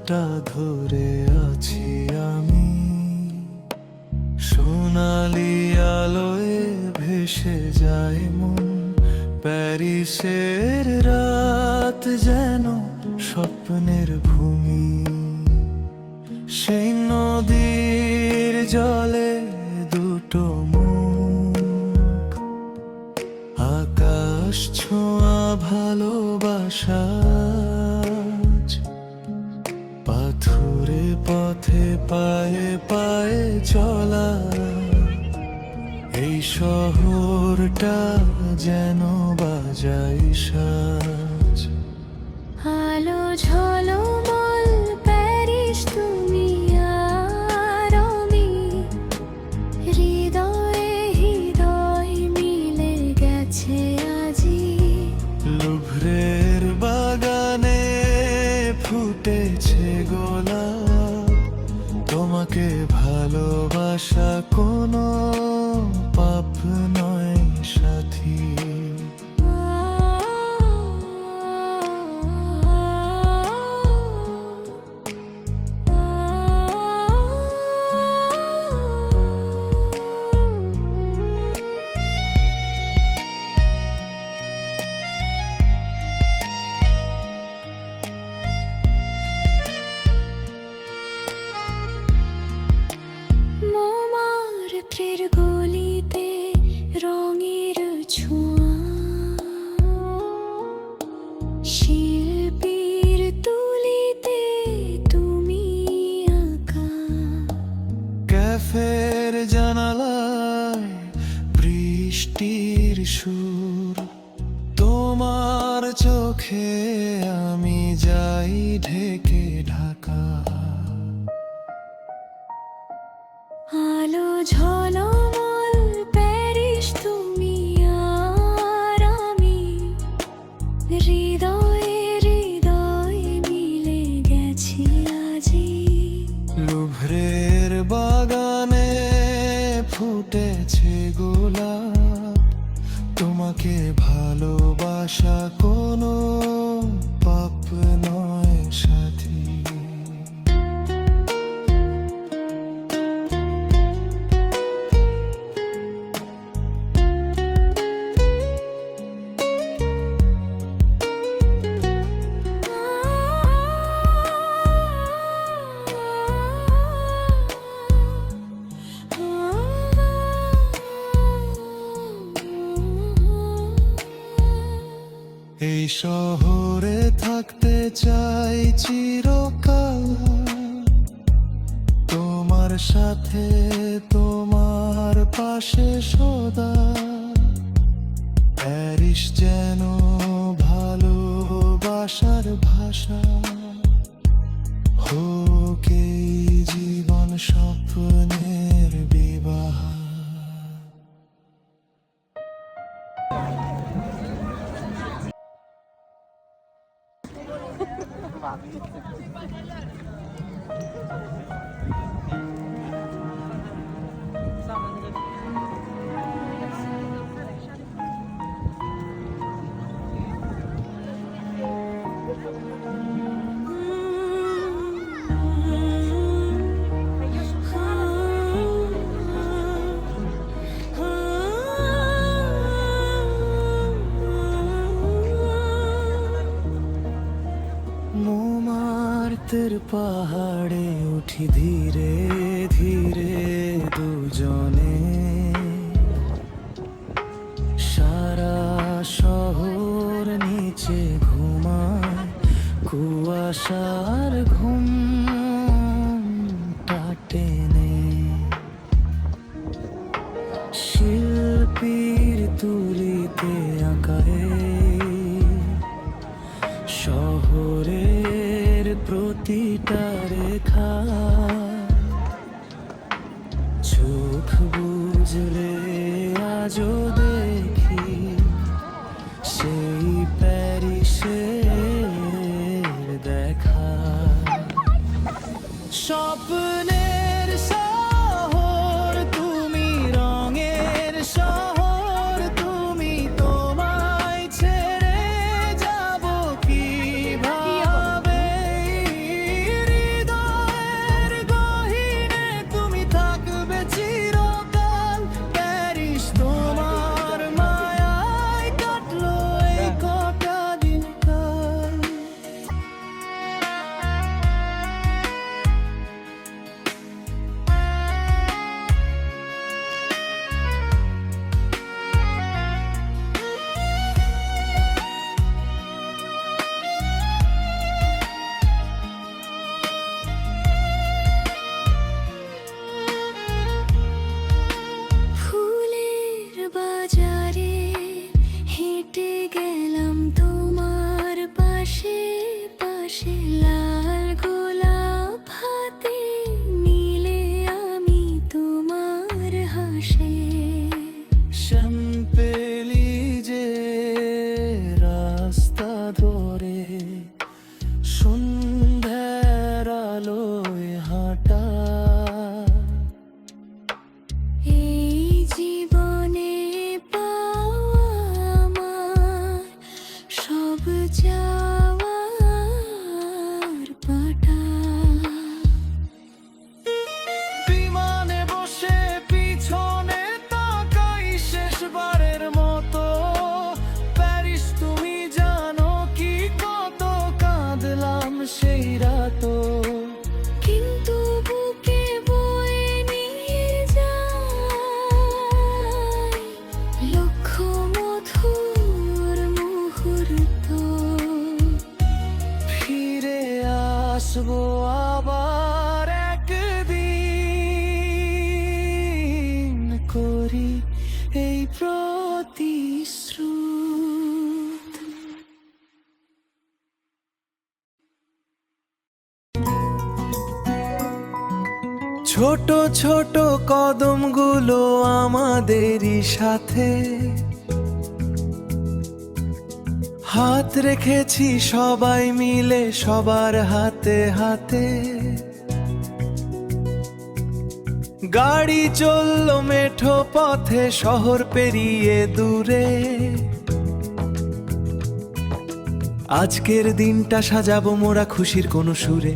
হাতটা ধরে আছি আমি, সোনালি আলোয় ভেসে যায় মন। প্যারিসের রাত যেন স্বপ্নের ভূমি, সেই নদীর জলে দুটো মুখ, আকাশ ছোঁয়া ভালোবাসা, পাথুরে পথে পায়ে পায়ে চলা। এই শহরটা যেন বাজায় সাজ। আলো ঝলমল প্যারিস, তুমি আর আমি, হৃদয়ে হৃদয় মিলে গেছে আজি। লুভরের বাগানে ফুটেছে গোলাপ, তোমাকে ভালোবাসা কোনো পাপ নয় সাথী। মোমার্তের গলিতে রঙের ছোঁয়া, শিল্পীর তুলিতে তুমি আঁকা। ক্যাফের জানালায় বৃষ্টির সুর, তোমার চোখে আমি যাই ঢেকে ঢাকা। আলো ঝলমল প্যারিস, তুমি আর আমি, হৃদয়ে হৃদয় মিলে গেছি আজি। লুভরের বাগানে ফুটেছে গোলাপ, তোমাকে ভালোবাসা কোনো পাপ নয় সাথী। এই শহরে থাকতে চাই চিরকাল, তোমার সাথে তোমার পাশে সদা। প্যারিস যেন ভালোবাসার ভাষা, হোক এই জীবন স্বপ্নের বিবাহ। মোমার্তের পাহাড়ে উঠি ধীরে ধীরে দুজনে, সারা শহর নিচে ঘুমায় কুয়াশার ঘুমটা টেনে। শিল্পীর তুলিতে আঁকায় শহরের প্রতিটা রেখা, চোখ বুঝলে আজও দেখি সেই প্যারিসের দেখা। স্বপ্নের শহর তুমি, রঙের শহর তুমি, তোমায় ছেড়ে যাব কি ভাবে। ছোট ছোট কদমগুলো আমাদেরই সাথে, হাত রেখেছি সবাই মিলে সবার হাতে হাতে। গাড়ি চললো মেঠো পথে শহর পেরিয়ে দূরে, আজকের দিনটা সাজাবো মোরা খুশির কোনো সুরে।